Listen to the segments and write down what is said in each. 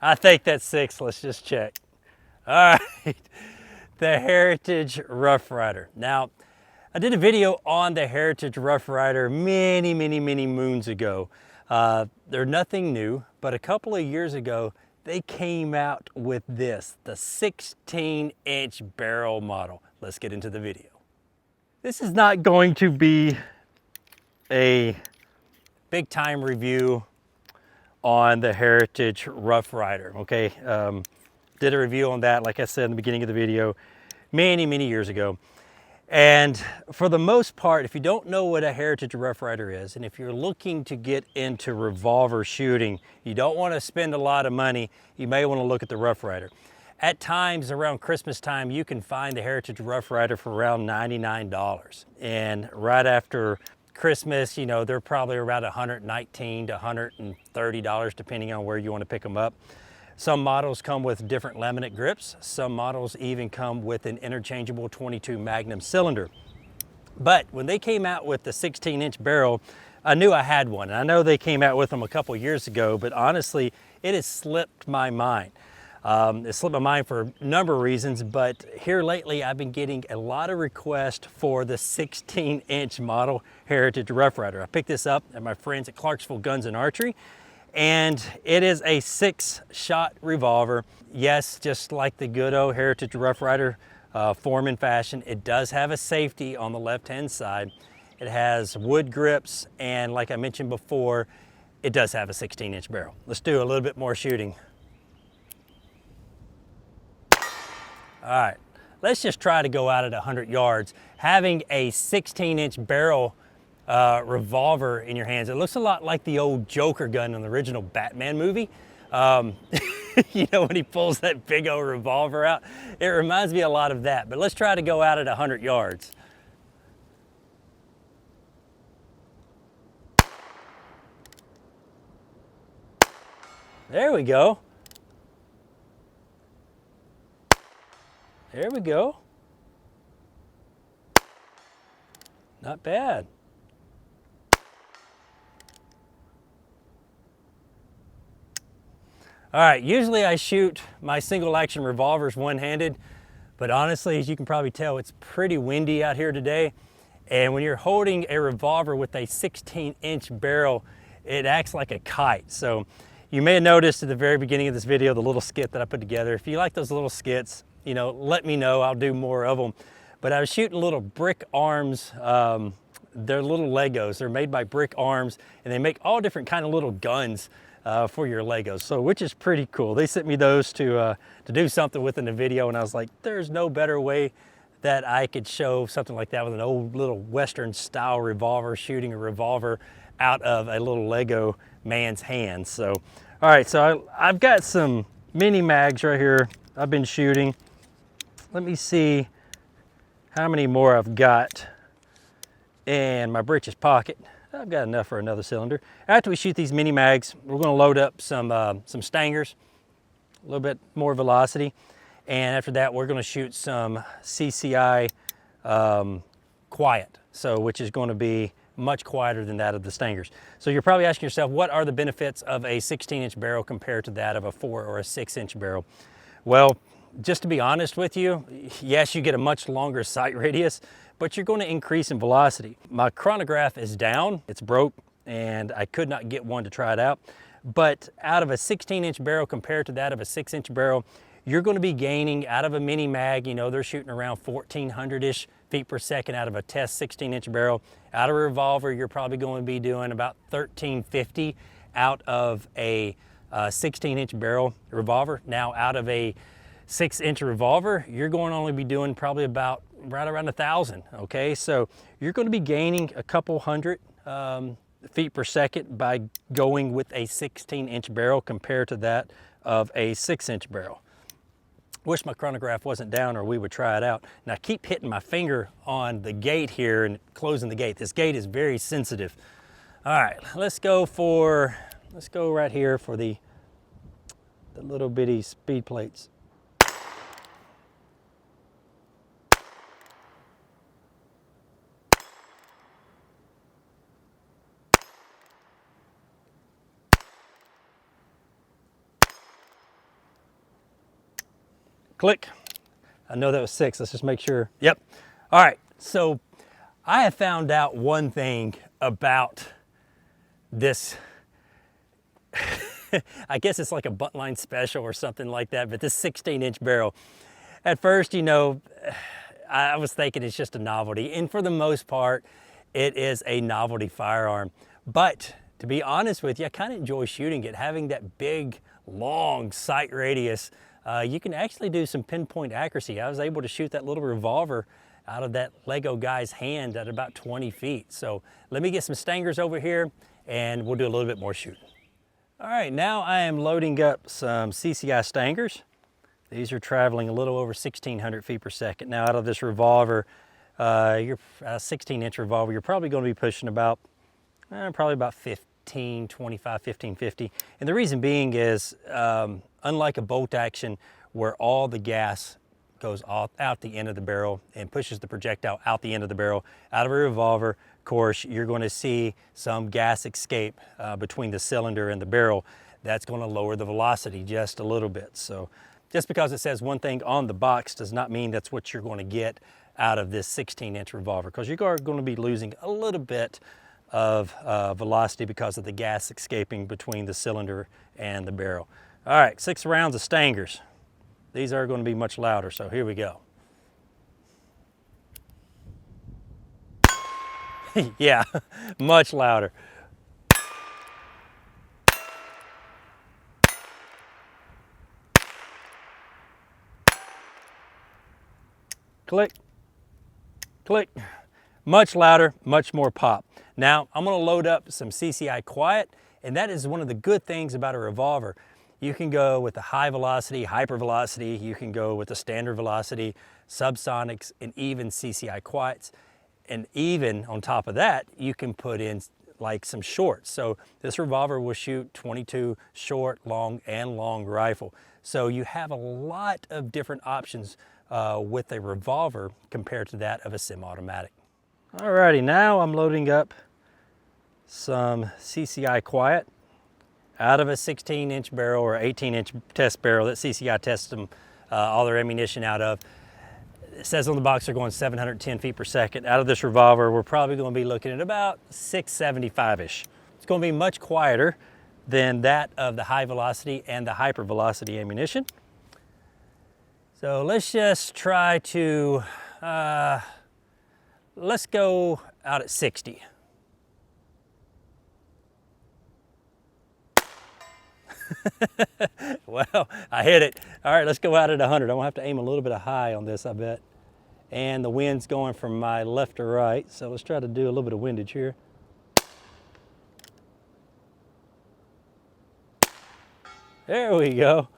I think that's 6. Let's just check. All right, the Heritage Rough Rider. Now, I did a video on the Heritage Rough Rider many moons ago. They're nothing new, but a couple of years ago, they came out with this, the 16-inch barrel model. Let's get into the video. This is not going to be a big time review on the Heritage Rough Rider, okay? Did a review on that, like I said in the beginning of the video, many years ago. And for the most part, if you don't know what a Heritage Rough Rider is, and if you're looking to get into revolver shooting, you don't want to spend a lot of money, you may want to look at the Rough Rider. At times around Christmas time, you can find the Heritage Rough Rider for around $99. And right after Christmas, you know, they're probably around $119 to $130, depending on where you want to pick them up. Some models come with different laminate grips. Some models even come with an interchangeable 22 Magnum cylinder. But when they came out with the 16-inch barrel, I knew I had one. And I know they came out with them a couple years ago, but honestly, it has slipped my mind. It slipped my mind for a number of reasons, but here lately I've been getting a lot of requests for the 16-inch model Heritage Rough Rider. I picked this up at my friends at Clarksville Guns and Archery, and it is a 6-shot revolver. Yes, just like the good old Heritage Rough Rider form and fashion, it does have a safety on the left-hand side. It has wood grips, and like I mentioned before, it does have a 16-inch barrel. Let's do a little bit more shooting. All right, let's just try to go out at 100 yards. Having a 16-inch barrel revolver in your hands, it looks a lot like the old Joker gun in the original Batman movie. You know, when he pulls that big old revolver out, it reminds me a lot of that. But let's try to go out at 100 yards. There we go. There we go. Not bad. All right, usually I shoot my single action revolvers one-handed, but honestly, as you can probably tell, it's pretty windy out here today. And when you're holding a revolver with a 16-inch barrel, it acts like a kite. So you may have noticed at the very beginning of this video, the little skit that I put together. If you like those little skits, you know, let me know, I'll do more of them. But I was shooting little brick arms. They're little Legos. They're made by Brick Arms, and they make all different kind of little guns for your Legos, so which is pretty cool. They sent me those to do something with in the video, and I was like, there's no better way that I could show something like that with an old little Western style revolver, shooting a revolver out of a little Lego man's hands. So, all right, so I've got some mini mags right here I've been shooting. Let me see how many more I've got in my breeches pocket. I've got enough for another cylinder. After we shoot these mini mags, we're going to load up some stangers, a little bit more velocity, and after that we're going to shoot some CCI quiet, so which is going to be much quieter than that of the stangers. So you're probably asking yourself, what are the benefits of a 16-inch barrel compared to that of a 4 or a 6-inch barrel? Well, just to be honest with you, yes, you get a much longer sight radius, but you're going to increase in velocity. My chronograph is down, it's broke, and I could not get one to try it out. But out of a 16-inch barrel compared to that of a 6-inch barrel, you're going to be gaining out of a mini mag, you know, they're shooting around 1,400-ish feet per second out of a test 16-inch barrel. Out of a revolver, you're probably going to be doing about 1,350 out of a 16-inch barrel revolver. Now, out of a 6-inch revolver, you're going to only be doing probably about right around 1,000, okay? So you're going to be gaining a couple hundred feet per second by going with a 16-inch barrel compared to that of a 6-inch barrel. Wish my chronograph wasn't down or we would try it out. And I keep hitting my finger on the gate here and closing the gate. This gate is very sensitive. All right, let's go right here for the little bitty speed plates. Click. I know that was 6. Let's just make sure. Yep. All right. So I have found out one thing about this. I guess it's like a buntline special or something like that, but this 16-inch barrel. At first, you know, I was thinking it's just a novelty, and for the most part, it is a novelty firearm. But to be honest with you, I kind of enjoy shooting it. Having that big, long sight radius, you can actually do some pinpoint accuracy. I was able to shoot that little revolver out of that Lego guy's hand at about 20 feet. So let me get some stangers over here, and we'll do a little bit more shooting. All right, now I am loading up some CCI stangers. These are traveling a little over 1,600 feet per second. Now out of this revolver, your 16-inch revolver, you're probably going to be pushing about, probably about 1525, 1550. And the reason being is, unlike a bolt action where all the gas goes out the end of the barrel and pushes the projectile out the end of the barrel, out of a revolver, of course, you're going to see some gas escape between the cylinder and the barrel. That's going to lower the velocity just a little bit. So just because it says one thing on the box does not mean that's what you're going to get out of this 16-inch revolver, because you are going to be losing a little bit of velocity because of the gas escaping between the cylinder and the barrel. All right, 6 rounds of stangers. These are going to be much louder, so here we go. Yeah, much louder. Click, click. Much louder, much more pop. Now, I'm going to load up some CCI Quiet, and that is one of the good things about a revolver. You can go with the high velocity, hyper velocity, you can go with the standard velocity, subsonics, and even CCI Quiets. And even on top of that, you can put in like some shorts. So this revolver will shoot 22 short, long, and long rifle. So you have a lot of different options with a revolver compared to that of a semi-automatic. Alrighty, now I'm loading up some CCI Quiet out of a 16-inch barrel or 18-inch test barrel that CCI tests them all their ammunition out of. It says on the box they're going 710 feet per second. Out of this revolver, we're probably going to be looking at about 675-ish. It's going to be much quieter than that of the high velocity and the hyper velocity ammunition. So let's just try to, let's go out at 60. Well, I hit it. All right, let's go out at 100. I'm gonna have to aim a little bit of high on this, I bet. And the wind's going from my left to right, so let's try to do a little bit of windage here. There we go.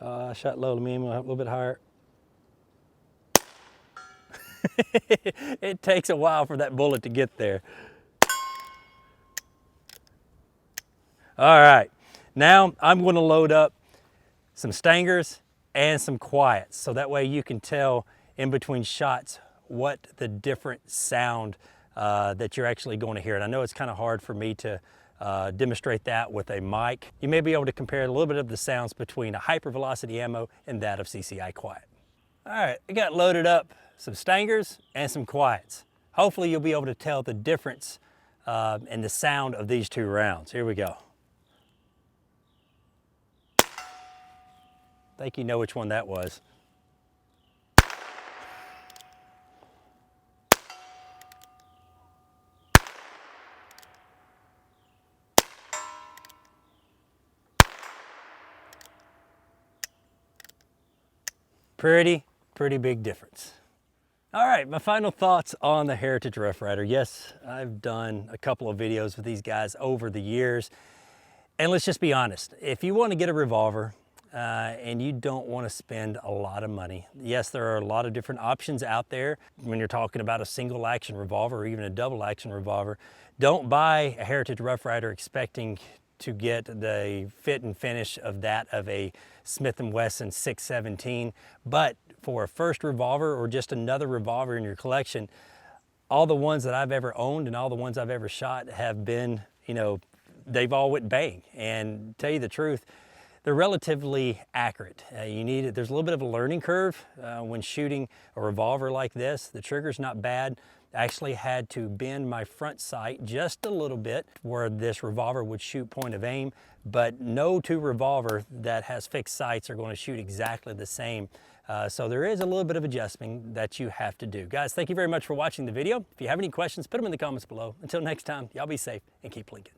I shot low. Let me aim a little bit higher. It takes a while for that bullet to get there. All right, now I'm going to load up some stangers and some quiets, so that way you can tell in between shots what the different sound that you're actually going to hear. And I know it's kind of hard for me to demonstrate that with a mic. You may be able to compare a little bit of the sounds between a hypervelocity ammo and that of CCI Quiet. All right, I got loaded up some stangers and some quiets. Hopefully you'll be able to tell the difference in the sound of these two rounds. Here we go. I think you know which one that was. Pretty big difference. All right, my final thoughts on the Heritage Rough Rider. Yes, I've done a couple of videos with these guys over the years. And let's just be honest, if you want to get a revolver, and you don't want to spend a lot of money. Yes, there are a lot of different options out there when you're talking about a single action revolver or even a double action revolver. Don't buy a Heritage Rough Rider expecting to get the fit and finish of that of a Smith & Wesson 617. But for a first revolver or just another revolver in your collection, all the ones that I've ever owned and all the ones I've ever shot have been, you know, they've all went bang. And to tell you the truth, they're relatively accurate. There's a little bit of a learning curve when shooting a revolver like this. The trigger's not bad. I actually had to bend my front sight just a little bit where this revolver would shoot point of aim, but no two revolver that has fixed sights are going to shoot exactly the same. So there is a little bit of adjusting that you have to do. Guys, thank you very much for watching the video. If you have any questions, put them in the comments below. Until next time, y'all be safe and keep blinking.